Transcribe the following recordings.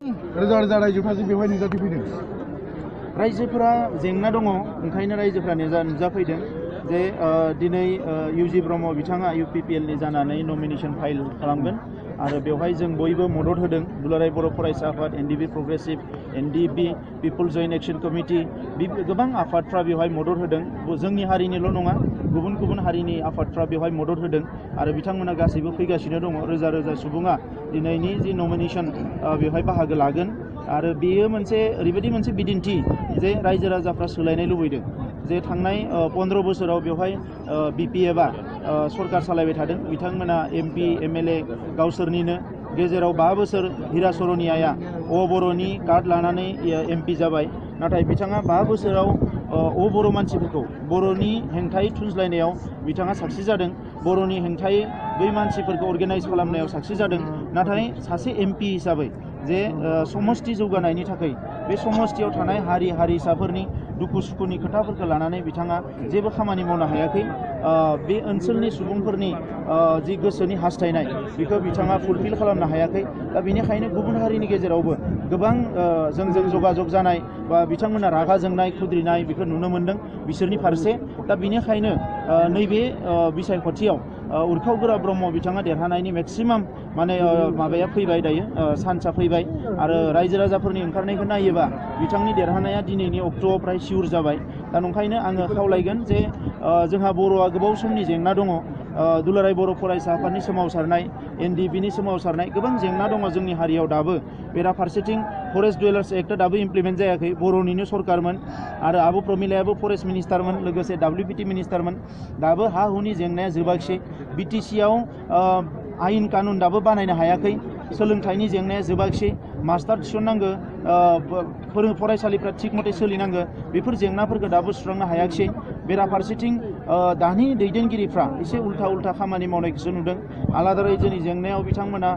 रोजा रोजा रायजोफ्रासो बेवहाय नुजाथिफैदों। रायजोफोरा जेंना दङ, ओंखायनो रायजोफ्रा नुजाफैदों जे दिनै इउजि ब्रह्म बिथाङा UPPL नि जानानै नमिनेशन फाइल खालामगोन आरो बेवहाय जों बयबो मदद होदों। दुलाराय बर' फरायसा आफाद, NDP प्रग्रेसिभ, NDP, पिपल जयेन्ट एक्शन कमिटि, गोबां आफादफ्रा बेवहाय मदद होदों। जोंनि हारिनिल' नङा, गुबुन गुबुन हारिनि आफादफ्रा बेवहाय मदद होदों आरो बिथांमोना गासैबो फैगासिनो दङ। रोजा रोजा सुबुङा दिनैनि जि नमिनेशन बेवहाय बाहागो लागोन आरो बेयो मोनसे ओरैबायदि मोनसे बिदिन्थि जे रायजो राजाफ्रा सोलायनाय लुबैदों। जे थांनाय 15 बोसोराव बेवहाय BPFआ सरकार सालायबाय थादों। बिथांमोना MP, MLA गावसोरनिनो गेजेराव 5 बोसोर हिरा सरनियाया बर'नि कार्ड लानानै MP जाबाय। नाथाय बिथाङा 5 बोसोराव बर' मानसिफोरखौ बर'नि हेंथायै थुनज्लायनायाव बिथाङा साक्सेस जादों। बर'नि हेंथायै बै मानसिफोरखौ अर्गेनाइज खालामनायाव साक्सेस जादों। नाथाय सासे MP हिसाबै जे समष्टि जौगानायनि थाखाय बे समष्टियाव थानाय हारि हारिसाफोरनि दुखु सुखुनि खोथाफोरखौ लानानै बिथाङा जेबो खामानि मावनो हायाखै। बे ओनसोलनि सुबुंफोरनि जि गोसोनि हास्थायनाय बेखौ बिथाङा फुलफिल खालामनो हायाखै। दा बेनिखायनो गुबुन हारिनि गेजेरावबो गोबां जोंजों जगाजग जानाय बा बिथांमोना रागा जोंनाय खुद्रिनाय बेखौ नुनो मोन्दों बिसोरनि फारसे। दा बेनिखायनो नैबे बिसायख'थियाव उर्खाव ब्रह्म बिथाङा देरहानायनि मेक्सिमाम माबाया फैबाय दायो, सान्सआ फैबाय आरो रायजो राजाफोरनि ओंखारनायखौ नायोबा बिथांनि देरहानाया दिनैनि अक्ट'आव प्राय सिउर जाबाय। दा नंखायनो आङो खावलायगोन जे जोंहा बर'आ गोबाव समनि जेंना दङ। दुलाराय बर' फरायसा आफादनि सोमावसारनाय, NDPनि सोमावसारनाय, गोबां जेंना दङ जोंनि हारियाव दाबो। बेराफारसेथिं फरेस्ट डुवेलार्स एक्टआ दाबो इमप्लिमेन्ट जायाखै। बर'निनो सरकारमोन आरो आब' प्रमिलायाबो फरेस्ट मिनिस्टारमोन, लोगोसे WPT मिनिस्टारमोन। दाबो हा हुनि जेंनाया जोबाखिसै। BTCआव आयेन कानुन दाबो बानायनो हायाखै। सोलोंथाइनि जेंनाया जोबाखिसै। मास्टार थिसननांगौ, फरायसालिफ्रा थिग मथे सोलिनांगौ, बेफोर जेंनाफोरखौ दाबो सुस्रांनो हायाखिसै। बेराफारसेथिं दानि दैदेनगिरिफ्रा एसे उल्था खामानि मावनायखौसो नुदों। आलादा रायजोनि जेंनायाव बिथांमोना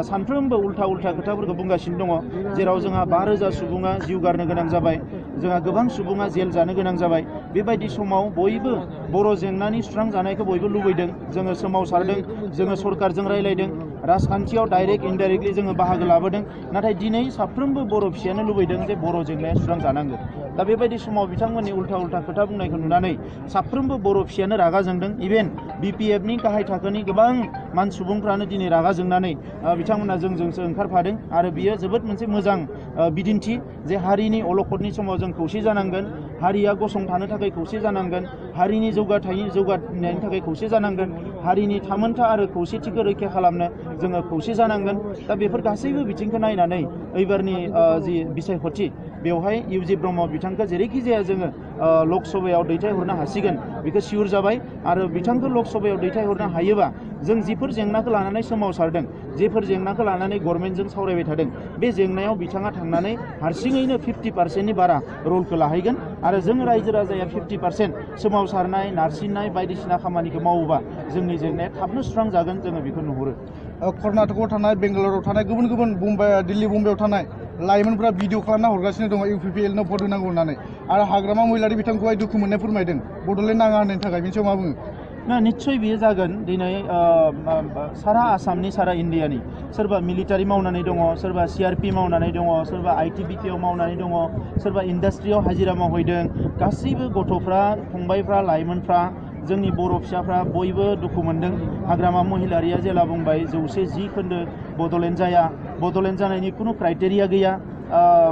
सानफ्रोमबो उल्था खोथाफोरखौ बुंगासिनो दङ। जेराव जोंहा 5,000 सुबुङा जिउ गारनो गोनां जाबाय, जोंहा गोबां सुबुङा जेल जानो गोनां जाबाय। बेबायदि समाव बयबो बर' जेंनानि सुस्रांजानायखौ बयबो लुबैदों। जोङो सोमावसारदों, जोङो सरकारजों रायलायदों, राजखान्थियाव डाइरेक्ट इनडाइरेक्टलि जोङो बाहागो लाबोदों। नाथाय दिनै साफ्रोमबो बर' फिसायानो लुबैदों जे बर' जेंनाया सुस्रांजानांगौ। दा बेबायदि समाव बिथांमोननि उल्था खोथा बुंनायखौ नुनानै साफ्रोमबो बर' फिसायानो रागा जोंदों। इभेन BPFनि गाहाय थाखोनि गोबां सुबुंफ्रानो दिनै रागा जोंनानै बिथांमोना जोंजोंसो ओंखारफादों आरो बियो जोबोद मोनसे मोजां बिदिन्थि जे हारिनि अलखदनि समाव जों खौसे जानांगोन, हारिया गसंथानो थाखाय खौसे जानांगोन, हारिनि जौगानायनि थाखाय खौसे जानांगोन, हारिनि थामोनथा आरो खौसेथिखौ रैखा खालामनो जोङो खौसे जानांगोन। दा बेफोर गासैबो बिथिंखौ नायनानै एबारनि जि बिसायख'थि बेवहाय इउजि ब्रह्म बिथांखौ जेरैखि जाया जोङो लकसभायाव दैथायहरनो हासिगोन बेखौ सिउर जाबाय। आरो बिथांखौ लकसभायाव दैथायहरनो हायोबा जों जिफोर जेंनाखौ लानानै सोमावसारदों, जेफोर जेंनाखौ लानानै गभर्नमेन्टजों सावरायबाय थादों, बे जेंनायाव बिथाङा थांनानै हारसिङैनो 50%नि बारा रलखौ लाहैगोन। आरो जों रायजो राजाया 50% सोमावसारनाय, नारसिननाय बायदिसिना खामानिखौ मावोबा जोंनि जेंनाया थाबनो सुस्रांजागोन, जोङो बेखौ नुहुरो। कर्नाटकआव थानाय, बेंगालराव थानाय, गुबुन गुबुन दिल्ली मुम्बाइआव थानाय लाइमोनफ्रा भिडिअ खालामना हरगासिनो दङ UPPLनो भट होनांगौ होननानै आरो हाग्रामा महिलारि बिथांखौहाय दुखु मोननाय फोरमायदों बड'लेण्ड नाङा होननायनि थाखाय। बेनि सायाव मा बुङो? निस्सय बियो जागोन। दिनै सारा आसामनि, सारा इण्डियानि सोरबा मिलिटारि मावनानै दङ, सोरबा CRP मावनानै दङ, सोरबा ITBPआव मावनानै दङ, सोरबा इन्डास्ट्रियाव हाजिरा मावहैदों। गासैबो गथ'फ्रा, फंबायफ्रा, लाइमोनफ्रा, जोंनि बर' फिसाफ्रा बयबो दुखु मोनदों। हाग्रामा महिलारिया जेला बुंबाय 110 खोन्दो बड'लेण्ड जाया, बड'लेण्ड जानायनि खुनु क्राइटेरिया गैया।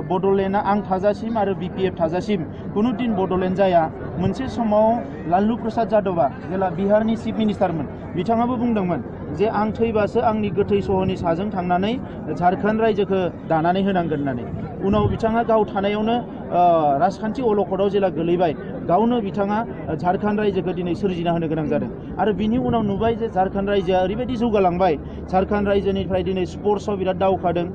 बड'लेण्डआ आं थाजासिम आरो BPF थाजासिम खुनु दिन बड'लेण्ड जाया। मोनसे समाव लालु प्रसाद यादवा जेला बिहारनि चिफ मिनिस्टारमोन, बिथाङाबो बुंदोंमोन जे आं थैबासो आंनि गोथै सहनि साजों थांनानै झारखन्ड रायजोखौ दानानै होनांगोन होननानै। उनाव बिथाङा गाव थानायावनो राजखान्थि अलखदाव जेला गोलैबाय, गावनो बिथाङा झारखन्ड रायजोखौ दिनै सोरजिना होनो गोनां जादों। आरो बिनि उनाव नुबाय जे झारखन्ड रायजोआ ओरैबायदि जौगालांबाय, झारखन्ड रायजोनिफ्राय दिनै स्पर्ट्सआव बिराद दावखादों,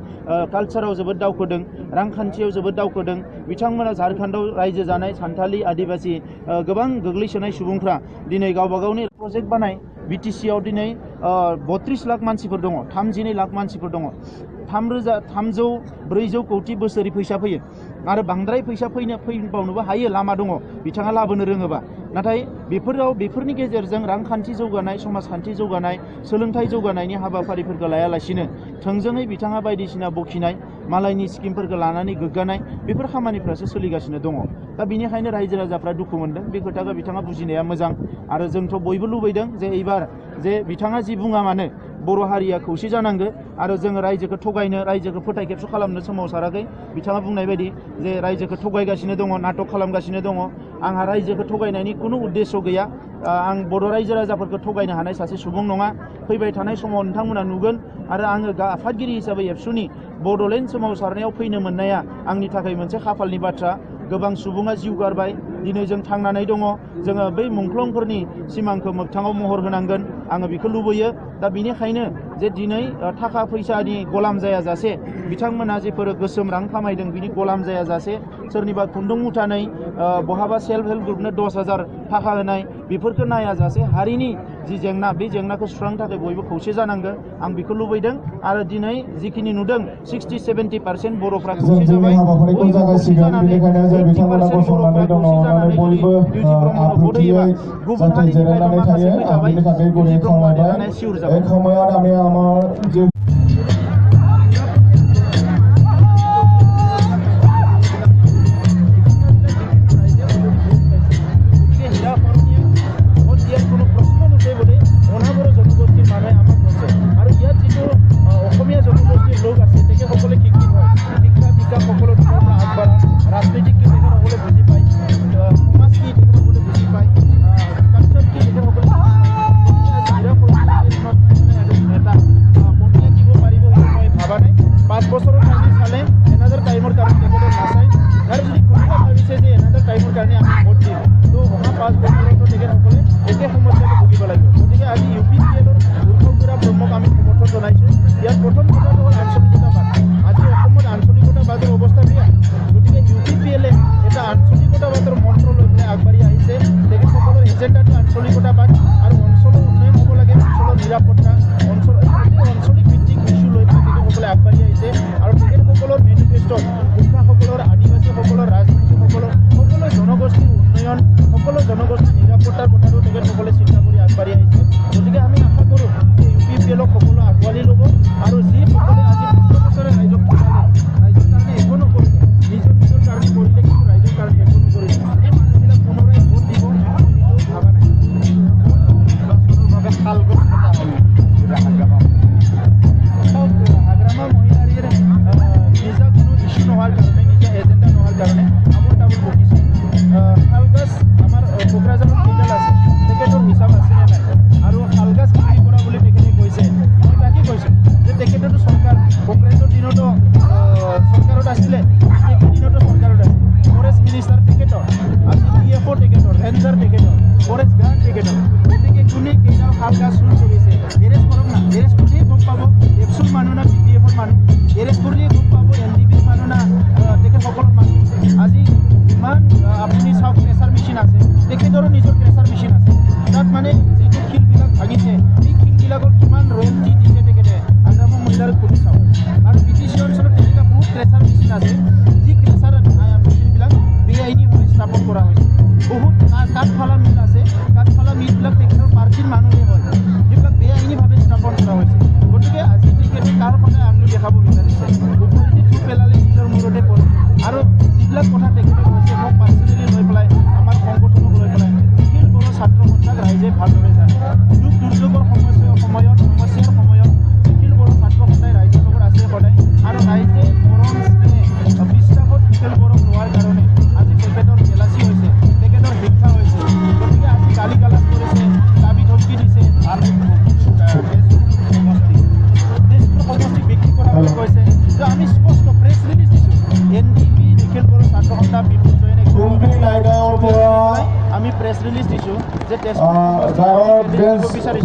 कालचाराव जोबोद दावखोदों, रांखान्थियाव जोबोद दावखोदों। बिथांमोना झारखन्डआव रायजो जानाय सान्थालि, आदिबासि गोबां गोग्लैसोनाय सुबुंफ्रा दिनै गावबा गावनि प्रजेक्ट BTCआव दिनै 32 लाख मानसिफोर दङ, 32 लाख मानसिफोर दङ। 300-400 कौटि बोसोरै फैसा फैयो आरो बांद्राय फैसा फैबावनोबो हायो लामा दङ बिथाङा लाबोनो रोङोबा नाथाय बेफोरनि गेजेरजों रांखान्थि जौगानाय समाजखान्थि जौगानाय सोलोंथाइ जौगानायनि हाबाफारिफोरखौ लायालासिनो थोंजोङै बिथाङा बायदिसिना बखिनाय मालायनि स्किमफोरखौ लानानै गोग्गानाय बेफोर खामानिफ्रासो सोलिगासिनो दङ दा बिनिखायनो रायजो राजाफ्रा दुखु मोनदों बे खोथाखौ बिथाङा बुजिनाया मोजां आरो जोंथ' बयबो लुबैदों जे एबार जे बिथाङा जि बुङा मानो बर' हारिया खौसे जानांगौ आरो जोङो रायजोखौ थगायनो रायजोखौ फोथायखेबस' खालामनो सोमावसाराखै बिथाङा बुंनाय बायदि जे रायजोखौ थगायगासिनो दङ नाटक खालामगासिनो दङ आंहा रायजोखौ थगायनायनि खुनु उद्देश्य गैया आं बर' रायजो राजाफोरखौ थगायनो हानाय सासे सुबुं नङा फैबाय थानाय समाव नोंथांमोना नुगोन आरो आङो आफादगिरि हिसाबै एबसुनि बड'लेण्ड सोमावसारनायाव फैनो मोननाया आंनि थाखाय मोनसे खाफालनि बाथ्रा गोबां सुबुङा जिउ गारबाय दिनै जों थांनानै दङ जोङो बै मुंख्लंफोरनि सिमांखौ मोगथाङाव महर होनांगोन आङो बेखौ लुबैयो दा बिनिखायनो जे दिनै थाखा फैसानि गलाम जायाजासे बिथांमोना जेफोर गोसोम रां खामायदों बिनि गलाम जायाजासे सोरनिबा खुन्दुं मुथानै बहाबा सेल्फ हेल्प ग्रुपनो 10,000 थाखा होनाय बेफोरखौ नायाजासे हारिनि जि जेंना बे जेंनाखौ सुस्रांनो थाखाय बयबो खौसे जानांगौ आं बेखौ लुबैदों आरो दिनै जिखिनि नुदों 60-70% बर'फ्रा खौसे जाबाय हाबाफारिखौ जागायसिगोन बेनिखायनो जे बिथांमोना गसंनानै दङ आरो बयबो आब्रुथियै जाहाथे जिरायनानै थायो आं बिनि थाखाय गुरै खावलायबाय এই সময়ত আমি আমাৰ যে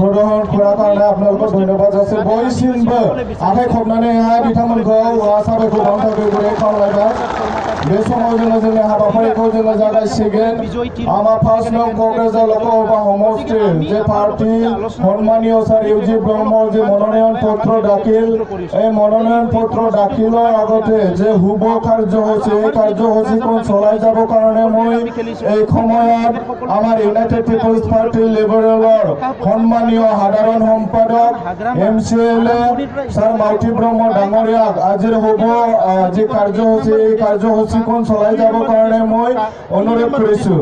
प्रदर्शन खालामनो आपनालखौ धन्यबाद जासि बयसिमबो आखाइ खबनानैहाय बिथांमोनखौ साबायखर बावनो थाखाय गुरै खावलायबाय बे समाव जोंनि हाबाफारिखौ जागायसिगोन आमा फार्स्ट नं क'क्राझार लोकसभा समष्टि जे पार्टी सम्मानीय স্যার ইউজি ব্রহ্ম যে মনোনয়ন পত্র দাখিল এই মনোনয়ন পত্র দাখিলৰ আগতে যে হুব কাৰ্যসূচী এই কাৰ্যসূচীখন চলাই যাব কাৰণে মই এই সময়ত আমাৰ ইউনাইটেড পিপলছ পাৰ্টি লিবাৰেলৰ সম্মানীয় সাধাৰণ সম্পাদক MCLA স্যার মাউটি ব্ৰহ্ম ডাঙৰীয়াক আজিৰ হুব যে কাৰ্যসূচী এই কাৰ্যসূচীখন চলাই যাব কাৰণে মই অনুৰোধ কৰিছো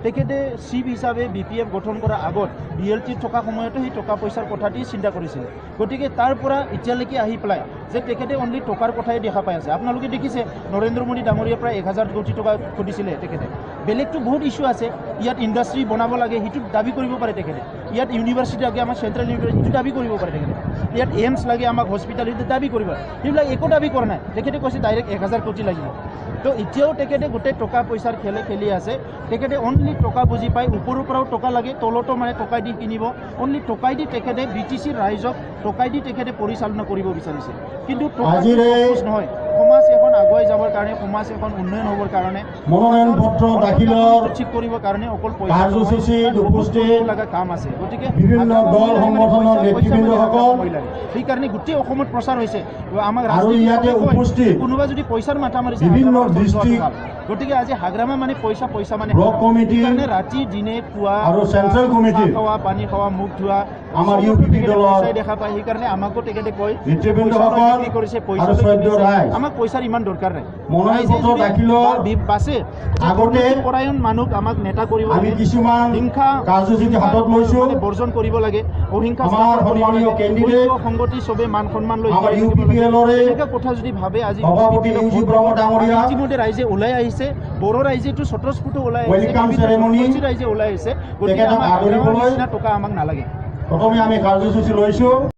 তেখেতে চিফ হিচাপে BPF গঠন কৰাৰ আগত BLTত থকা সময়তো সেই টকা পইচাৰ কথাটি চিন্তা কৰিছিল গতিকে তাৰ পৰা এতিয়ালৈকে আহি পেলাই যে তেখেতে অনলি টকাৰ কথাই দেখা পাই আছে আপোনালোকে দেখিছে নৰেন্দ্ৰ মোদী ডাঙৰীয়াৰ প্ৰায় 1000 কোটি টকা খুদিছিলে তেখেতে বেলেগতো বহুত ইস্যু আছে ইয়াত ইণ্ডাষ্ট্ৰি বনাব লাগে সেইটো দাবী কৰিব পাৰে তেখেতে ইয়াত ইউনিভাৰ্চিটি লাগে আমাৰ চেণ্ট্ৰেল ইউনিভাৰ্চিটি দাবী কৰিব পাৰে তেখেতে ইয়াত এইমছ লাগে আমাক হস্পিটেল সেইটো দাবী কৰিব সেইবিলাক একো দাবী কৰা নাই তেখেতে কৈছে ডাইৰেক্ট 1000 কোটি লাগিব তো এতিয়াও তেখেতে গোটেই টকা পইচাৰ খেলি আছে তেখেতে অনলি টকা বুজি পায় ওপৰৰ পৰাও টকা লাগে তলতো মানে টকাই দি কিনিব অনলি টকাই দি তেখেতে BTC ৰাইজক টকাই দি তেখেতে পৰিচালনা কৰিব বিচাৰিছে কিন্তু নহয় সমাজ এখন আগুৱাই যাবৰ কাৰণে সমাজ এখন উন্নয়ন হ'বৰ কাৰণে মনোনয়ন পত্ৰ দাখিলৰ ঠিক কৰিবৰ কাৰণে অকল পইচা কাৰ্যসূচীত উপস্থিত লগা কাম আছে গতিকে বিভিন্ন দল সংগঠনৰ নেতৃবৃন্দসকল সেইকাৰণে গোটেই অসমত প্ৰচাৰ হৈছে আমাক আৰু ইয়াতে উপস্থিত কোনোবা যদি পইচাৰ মাথা মাৰিছে বিভিন্ন ডিষ্ট্ৰিক্ট গতিকে আজি হাগ্ৰামা মানে পইচা মানে ব্লক কমিটি কাৰণে ৰাতি দিনে পুৱা আৰু চেণ্ট্ৰেল কমিটি খোৱা পানী খোৱা মুখ ধোৱা আমাৰ UPP দলৰ দেখা পায় সেইকাৰণে আমাকো তেখেতে কয় নেতৃবৃন্দসকল কৰিছে আৰু শ্ৰদ্ধেয় ৰাইজ আমাক পইচাৰ ইমান দৰকাৰ নাই মনোনয়ন পত্ৰ দাখিলৰ বাছে আগতে পৰায়ণ মানুহ আমাক নেতা কৰিব আমি কিছুমান হিংসা কাৰ্যসূচী হাতত লৈছো বৰ্জন কৰিব লাগে অহিংসা আমাৰ সন্মানীয় কেণ্ডিডেট সংগতি চবে মান সন্মান লৈ আমাৰ UPPLৰে এনেকুৱা কথা যদি ভাবে আজি সভাপতি ইউজি ব্ৰহ্ম ডাঙৰীয়া ইতিমধ্যে ৰাইজে ওলাই আহিছে বড়ো ৰাইজেটো স্বতঃস্ফূৰ্ত ওলাই ৱেলকাম চেৰেমনি ৰাইজে ওলাই আহিছে গতিকে তেখেতক আমাক আদৰিবলৈ টকা আমাক নালাগে প্ৰথমে আমি কাৰ্যসূচী লৈছো